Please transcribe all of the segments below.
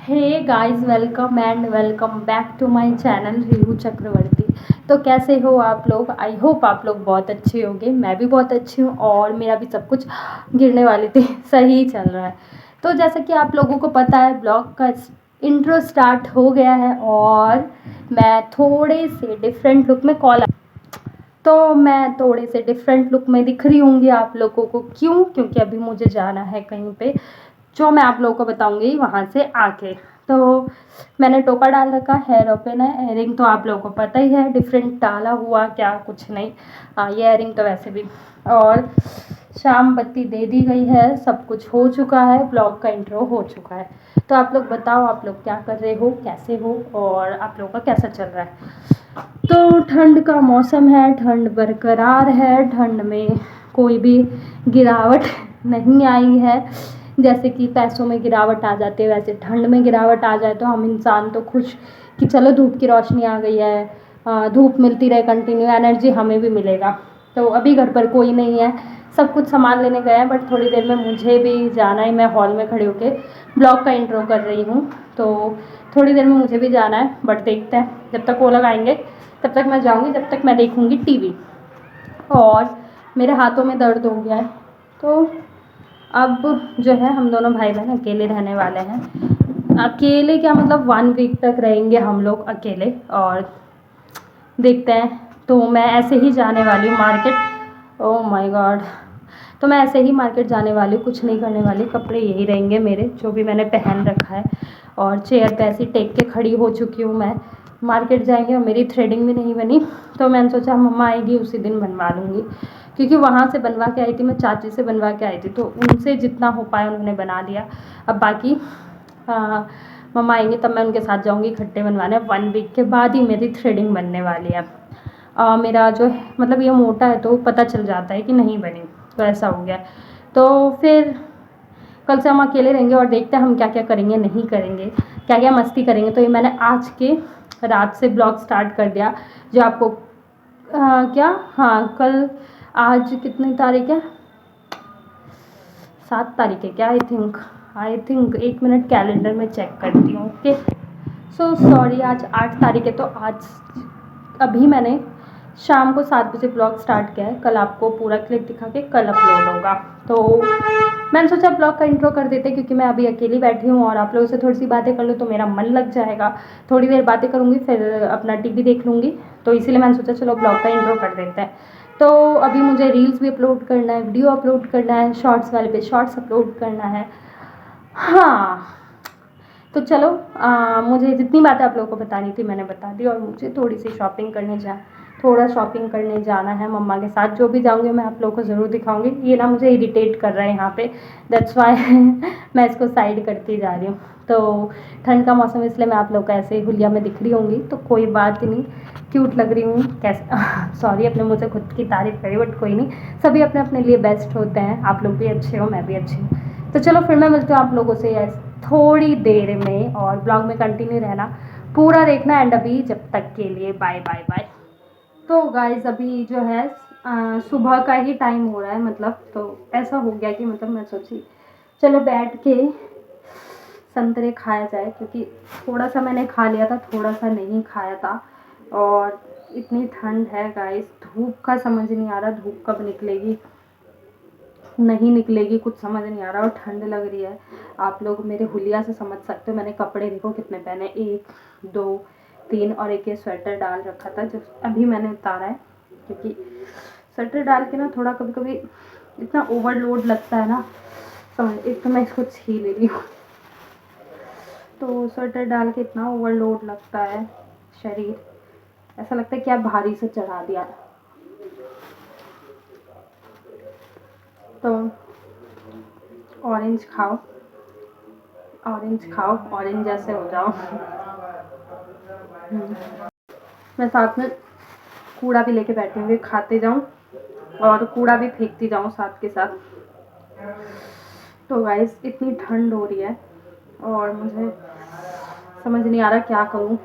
Hey guys, welcome and welcome back to my channel Rihu Chakravarti. तो कैसे हो आप लोग? आई होप आप लोग बहुत अच्छे होंगे। मैं भी बहुत अच्छी हूँ और मेरा भी सब कुछ गिरने वाली थी सही चल रहा है। तो जैसा कि आप लोगों को पता है, ब्लॉग का इंट्रो स्टार्ट हो गया है और मैं थोड़े से डिफरेंट लुक में मैं थोड़े से डिफरेंट लुक में दिख रही होंगी आप लोगों को। क्यों? क्योंकि अभी मुझे जाना है कहीं पे, जो मैं आप लोगों को बताऊंगी वहाँ से आके। तो मैंने टोपा डाल रखा, हेयर ओपन है, एयरिंग तो आप लोगों को पता ही है, डिफरेंट डाला हुआ क्या कुछ नहीं। ये एयरिंग तो वैसे भी। और शाम बत्ती दे दी गई है, सब कुछ हो चुका है, ब्लॉग का इंट्रो हो चुका है। तो आप लोग बताओ, आप लोग क्या कर रहे हो, कैसे हो और आप लोगों का कैसा चल रहा है? तो ठंड का मौसम है, ठंड बरकरार है, ठंड में कोई भी गिरावट नहीं आई है। जैसे कि पैसों में गिरावट आ जाती है, वैसे ठंड में गिरावट आ जाए तो हम इंसान तो खुश कि चलो धूप की रोशनी आ गई है, धूप मिलती रहे कंटिन्यू, एनर्जी हमें भी मिलेगा। तो अभी घर पर कोई नहीं है, सब कुछ सामान लेने गए हैं, बट थोड़ी देर में मुझे भी जाना है। मैं हॉल में खड़ी होकर ब्लॉग का इंट्रो कर रही हूँ, तो थोड़ी देर में मुझे भी जाना है, बट देखते हैं जब तक वो लोग आएंगे तब तक मैं जाऊँगी, जब तक मैं देखूँगी टीवी। और मेरे हाथों में दर्द हो गया है। तो अब जो है, हम दोनों भाई बहन अकेले रहने वाले हैं। अकेले क्या, मतलब 1 वीक तक रहेंगे हम लोग अकेले। और देखते हैं। तो मैं ऐसे ही जाने वाली हूँ मार्केट। Oh my God. तो मैं ऐसे ही मार्केट जाने वाली हूँ, कुछ नहीं करने वाली। कपड़े यही रहेंगे मेरे, जो भी मैंने पहन रखा है। और चेयर पे ऐसी टेक के खड़ी हो चुकी हूँ मैं। मार्केट जाएंगे और मेरी थ्रेडिंग भी नहीं बनी, तो मैंने सोचा मम्मा आएगी उसी दिन बनवा लूँगी। क्योंकि वहाँ से बनवा के आई थी, मैं चाची से बनवा के आई थी, तो उनसे जितना हो पाया उन्होंने बना दिया। अब बाकी मम्मा आएंगे तब मैं उनके साथ जाऊँगी इकट्ठे बनवाने। 1 वीक के बाद ही मेरी थ्रेडिंग बनने वाली है। मेरा जो है, मतलब ये मोटा है तो पता चल जाता है कि नहीं बनी, तो ऐसा हो गया। तो फिर कल से हम अकेले रहेंगे और देखते हैं हम क्या क्या करेंगे, नहीं करेंगे, क्या क्या मस्ती करेंगे। तो ये मैंने आज के रात से ब्लॉग स्टार्ट कर दिया, जो आपको क्या, हाँ कल, आज कितनी तारीख है? 7 तारीख है क्या? आई थिंक 1 मिनट कैलेंडर में चेक करती हूँ। ओके, सो सॉरी, आज 8 तारीख है। तो आज अभी मैंने शाम को 7 बजे ब्लॉग स्टार्ट किया है। कल आपको पूरा क्लिप दिखा के कल अपलोड होगा। तो मैंने सोचा ब्लॉग का इंट्रो कर देते, क्योंकि मैं अभी अकेली बैठी हूँ और आप लोगों से थोड़ी सी बातें कर लूँ तो मेरा मन लग जाएगा। थोड़ी देर बातें करूँगी, फिर अपना टीवी देख लूँगी। तो इसीलिए मैंने सोचा चलो ब्लॉग का इंट्रो कर देते हैं। तो अभी मुझे रील्स भी अपलोड करना है, वीडियो अपलोड करना है, शॉर्ट्स वाले पे शॉर्ट्स अपलोड करना है। हाँ, तो चलो, मुझे जितनी बातें आप लोगों को बतानी थी मैंने बता दी। और मुझे थोड़ा शॉपिंग करने जाना है मम्मा के साथ। जो भी जाऊँगी मैं आप लोगों को ज़रूर दिखाऊंगी। ये ना मुझे इरिटेट कर रहा है यहाँ पे, दैट्स वाई मैं इसको साइड करती जा रही हूँ। तो ठंड का मौसम, इसलिए मैं आप लोग का ऐसे ही हुलिया में दिख रही होंगी, तो कोई बात नहीं, क्यूट लग रही हूँ कैसे सॉरी, अपने मुँह से खुद की तारीफ करी, बट कोई नहीं, सभी अपने अपने लिए बेस्ट होते हैं। आप लोग भी अच्छे हो, मैं भी अच्छी हूँ। तो चलो फिर मैं मिलती हूँ आप लोगों से थोड़ी देर में, और ब्लॉग में कंटिन्यू रहना, पूरा देखना। एंड अभी जब तक के लिए बाय बाय बाय। तो गाइस, अभी जो है सुबह का ही टाइम हो रहा है, मतलब तो ऐसा हो गया कि मतलब मैं सोची चलो बैठ के संतरे खाया जाए, क्योंकि थोड़ा सा मैंने खा लिया था, थोड़ा सा नहीं खाया था। और इतनी ठंड है गाइस, धूप का समझ नहीं आ रहा, धूप कब निकलेगी नहीं निकलेगी, कुछ समझ नहीं आ रहा। और ठंड लग रही है, आप लोग मेरे हुलिया से समझ सकते हो। मैंने कपड़े देखो कितने पहने, 1 2 3, और एक ये स्वेटर डाल रखा था जो अभी मैंने उतारा है। क्योंकि स्वेटर डाल के ना थोड़ा कभी कभी इतना ओवरलोड लगता है ना, समझ, एक तो मैं इसको छी ले रही हूँ, तो स्वेटर डाल के इतना ओवरलोड लगता है शरीर, ऐसा लगता है कि आप भारी से चढ़ा दिया। तो ऑरेंज खाओ, ऑरेंज खाओ, ऑरेंज जैसे हो जाओ। मैं साथ में कूड़ा भी लेके बैठी हूँ, खाते जाऊँ और कूड़ा भी फेंकती जाऊँ साथ के साथ। तो गाइस, इतनी ठंड हो रही है और मुझे समझ नहीं आ रहा क्या करूँ।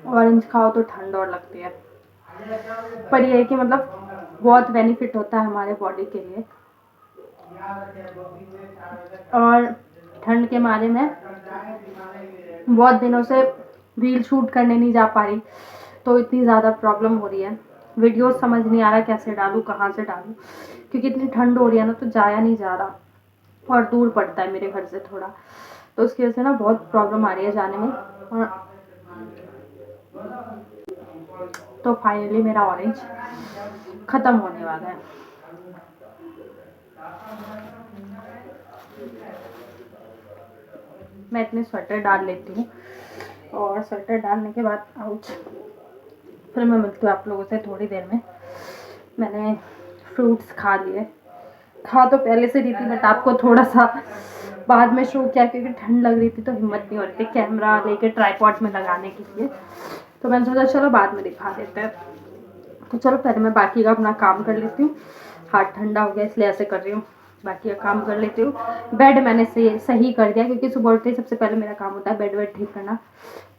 ऑरेंज खाओ तो ठंड और लगती है। पर ये है कि मतलब बहुत बेनिफिट होता है हमारे बॉडी के लिए। और ठंड के मारे में बहुत दिनों से रील शूट करने नहीं जा पा रही, तो इतनी ज़्यादा प्रॉब्लम हो रही है। वीडियोस समझ नहीं आ रहा कैसे डालूँ, कहाँ से डालूँ, क्योंकि इतनी ठंड हो रही है ना, तो जाया नहीं जा रहा और दूर पड़ता है मेरे घर से थोड़ा, तो उसकी वजह से ना बहुत प्रॉब्लम आ रही है जाने में। और तो फाइनली मेरा ऑरेंज ख़त्म होने वाला है। मैं इतने स्वेटर डाल लेती हूँ और स्वेटर डालने के बाद आउच, फिर मैं मिलती हूँ आप लोगों से थोड़ी देर में। मैंने फ्रूट्स खा लिए, खा तो पहले से रही थी, बट आपको थोड़ा सा बाद में शो किया क्योंकि ठंड लग रही थी, तो हिम्मत नहीं हो रही थी कैमरा लेके ट्राइपॉड में लगाने के लिए, तो मैंने सोचा चलो बाद में दिखा देते हैं। तो चलो पहले मैं बाकी का अपना काम कर लेती हूँ। हाथ ठंडा हो गया इसलिए ऐसे कर रही हूँ, बाकी का काम कर लेती हूँ। बेड मैंने सही कर दिया, क्योंकि सुबह उठते ही सबसे पहले मेरा काम होता है बेड वेड ठीक करना,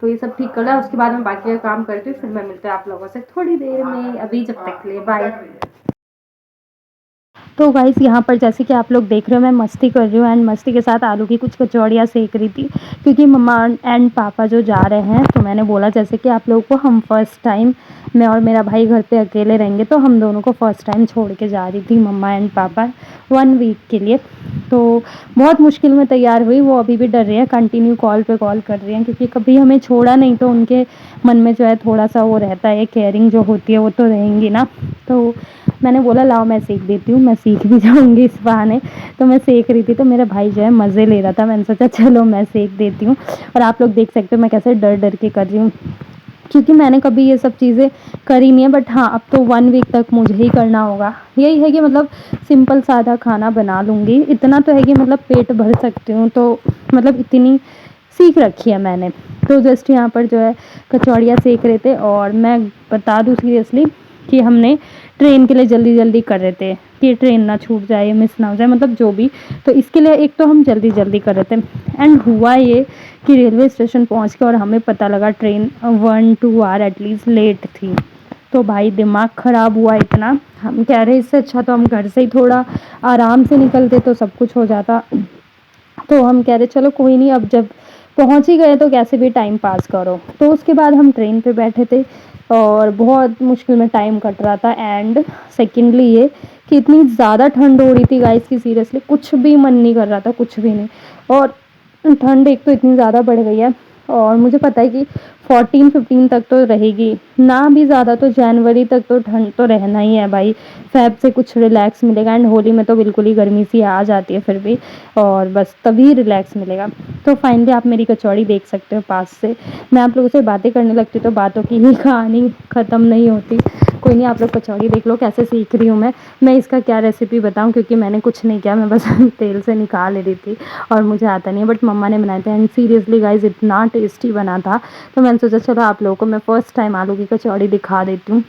तो ये सब ठीक कर लिया, उसके बाद मैं बाकी का काम करती हूँ। फिर मैं मिलती हूँ आप लोगों से थोड़ी देर में, अभी जब तक के लिए बाय। तो गाइस यहाँ पर जैसे कि आप लोग देख रहे हो, मैं मस्ती कर रही हूँ एंड मस्ती के साथ आलू की कुछ कचौड़ियाँ सेक रही थी, क्योंकि मम्मा एंड पापा जो जा रहे हैं, तो मैंने बोला जैसे कि आप लोगों को हम फर्स्ट टाइम, मैं और मेरा भाई घर पे अकेले रहेंगे, तो हम दोनों को फर्स्ट टाइम छोड़ के जा रही थी मम्मा एंड पापा 1 वीक के लिए। तो बहुत मुश्किल में तैयार हुई, वो अभी भी डर रही है, कंटिन्यू कॉल पे कॉल कर रही हैं, क्योंकि कभी हमें छोड़ा नहीं, तो उनके मन में जो है थोड़ा सा वो रहता है, केयरिंग जो होती है वो तो रहेंगी ना। तो मैंने बोला लाओ मैं सीख देती हूँ, मैं सीख भी जाऊँगी इस बहाने। तो मैं सेक रही थी, तो मेरा भाई जो है मज़े ले रहा था, मैंने सोचा चलो मैं सेक देती हूँ। और आप लोग देख सकते हो मैं कैसे डर डर के कर रही हूँ, क्योंकि मैंने कभी ये सब चीज़ें करी नहीं है, बट हाँ अब तो 1 वीक तक मुझे ही करना होगा। यही है कि मतलब सिंपल सादा खाना बना लूँगी, इतना तो है कि मतलब पेट भर सकती हूँ, तो मतलब इतनी सीख रखी है मैंने। तो जस्ट यहाँ पर जो है कचौड़ियाँ सेक रहे थे, और मैं बता दूँ सीरियसली कि हमने ट्रेन के लिए जल्दी जल्दी कर रहे थे कि ट्रेन ना छूट जाए, मिस ना हो जाए, मतलब जो भी, तो इसके लिए एक तो हम जल्दी जल्दी कर रहे थे। एंड हुआ ये कि रेलवे स्टेशन पहुंच के और हमें पता लगा ट्रेन 1-2 आवर एटलीस्ट लेट थी। तो भाई दिमाग ख़राब हुआ इतना, हम कह रहे इससे अच्छा तो हम घर से ही थोड़ा आराम से निकलते तो सब कुछ हो जाता। तो हम कह रहे चलो कोई नहीं, अब जब पहुंच ही गए तो कैसे भी टाइम पास करो। तो उसके बाद हम ट्रेन पे बैठे थे और बहुत मुश्किल में टाइम कट रहा था। एंड सेकेंडली ये कि इतनी ज़्यादा ठंड हो रही थी गाइस की सीरियसली कुछ भी मन नहीं कर रहा था, कुछ भी नहीं। और ठंड एक तो इतनी ज़्यादा बढ़ गई है, और मुझे पता है कि 14-15 तक तो रहेगी ना, भी ज़्यादा तो जनवरी तक तो ठंड तो रहना ही है भाई। फ़ेब से कुछ रिलैक्स मिलेगा, एंड होली में तो बिल्कुल ही गर्मी सी आ जाती है फिर भी, और बस तभी रिलैक्स मिलेगा। तो फाइनली आप मेरी कचौड़ी देख सकते हो पास से। मैं आप लोगों से बातें करने लगती तो बातों की ही कहानी ख़त्म नहीं होती। कोई नहीं, आप लोग कचौड़ी देख लो कैसे सीख रही हूँ मैं इसका क्या रेसिपी बताऊँ, क्योंकि मैंने कुछ नहीं किया, मैं बस तेल से निकाल रही थी और मुझे आता नहीं है, बट मम्मा ने बनाए थे एंड सीरियसली गाइस इतना टेस्टी बना था। तो मैंने सोचा चलो आप लोगों को मैं फ़र्स्ट टाइम आलू की कचौड़ी दिखा देती हूँ,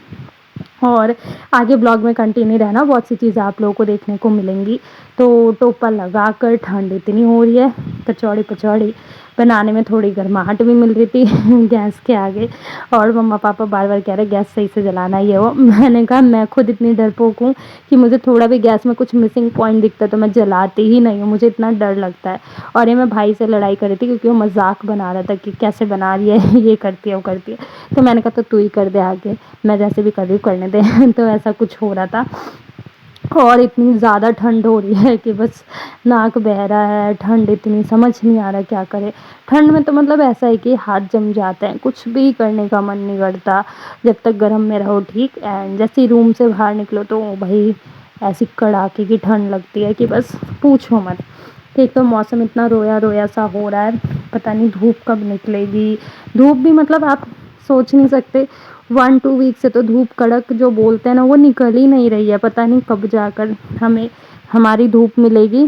और आगे ब्लॉग में कंटिन्यू रहना, बहुत सी चीज़ें आप लोगों को देखने को मिलेंगी। तो टोपा लगा कर ठंड इतनी हो रही है, कचौड़ी पचौड़ी बनाने में थोड़ी गर्माहट भी मिल रही थी गैस के आगे। और मम्मा पापा बार बार कह रहे गैस सही से जलाना, ये वो। मैंने कहा मैं खुद इतनी डरपोक हूँ कि मुझे थोड़ा भी गैस में कुछ मिसिंग पॉइंट दिखता है तो मैं जलाती ही नहीं हूँ, मुझे इतना डर लगता है। और ये मैं भाई से लड़ाई कर रही थी, क्योंकि वो मजाक बना रहा था कि कैसे बना रही है ये करती है वो करती है। तो मैंने कहा तो तू ही कर दे आगे, मैं जैसे भी कर रही हूँ करने दे तो ऐसा कुछ हो रहा था। और इतनी ज़्यादा ठंड हो रही है कि बस नाक बह रहा है, ठंड इतनी समझ नहीं आ रहा क्या करे। ठंड में तो मतलब ऐसा है कि हाथ जम जाते हैं, कुछ भी करने का मन नहीं करता जब तक गर्म में रहो, ठीक। एंड जैसे ही रूम से बाहर निकलो तो भाई ऐसी कड़ाके की ठंड लगती है कि बस पूछो मत। एक तो मौसम इतना रोया रोया सा हो रहा है, पता नहीं धूप कब निकलेगी। धूप भी मतलब आप सोच नहीं सकते, 1-2 वीक से तो धूप कड़क जो बोलते हैं ना वो निकल ही नहीं रही है, पता नहीं कब जाकर हमें हमारी धूप मिलेगी।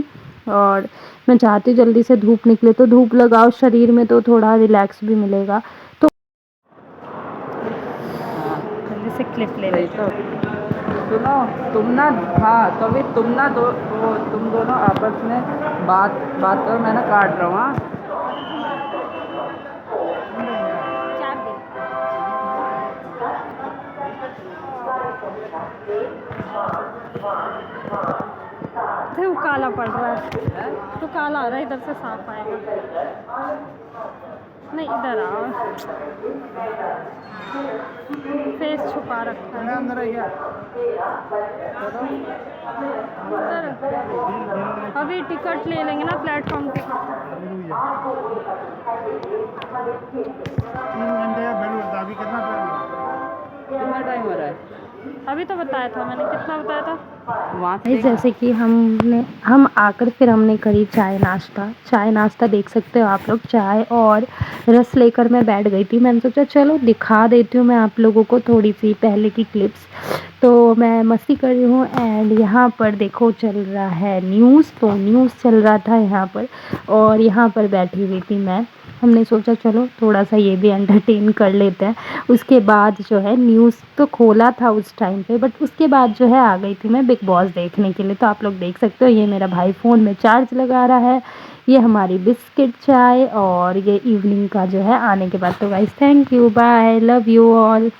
और मैं चाहती हूँ जल्दी से धूप निकले, तो धूप लगाओ शरीर में तो थोड़ा रिलैक्स भी मिलेगा। तो जल्दी से क्लिप ले सही लेते तो हैं। सुनो, तुम ना, हाँ तो अभी तुम ना तुम दोनों आपस में बात बात करो, मैं ना काट रहा हूँ। हाँ तो काला पड़ रहा है, है? तो काला आ रहा है, इधर से साफ आएगा। नहीं इधर आओ, फेस छुपा रखा है अंदर है क्या? उधर। अभी टिकट ले लेंगे ना, प्लेटफॉर्म टिकट। 3 घंटे का बेल होता है, अभी कितना टाइम हो रहा है? अभी तो बताया था मैंने, कितना बताया था वहाँ भाई। जैसे कि हम आकर फिर हमने करी चाय नाश्ता देख सकते हो आप लोग। चाय और रस लेकर मैं बैठ गई थी। मैंने सोचा चलो दिखा देती हूँ मैं आप लोगों को थोड़ी सी पहले की क्लिप्स। तो मैं मस्ती कर रही हूँ एंड यहाँ पर देखो चल रहा है न्यूज़। तो न्यूज़ चल रहा था यहाँ पर और यहाँ पर बैठी हुई थी मैं। हमने सोचा चलो थोड़ा सा ये भी एंटरटेन कर लेते हैं। उसके बाद जो है न्यूज़ तो खोला था उस टाइम पे, बट उसके बाद जो है आ गई थी मैं बिग बॉस देखने के लिए। तो आप लोग देख सकते हो ये मेरा भाई फ़ोन में चार्ज लगा रहा है, ये हमारी बिस्किट चाय और ये इवनिंग का जो है आने के बाद। तो guys thank you, bye, love you all.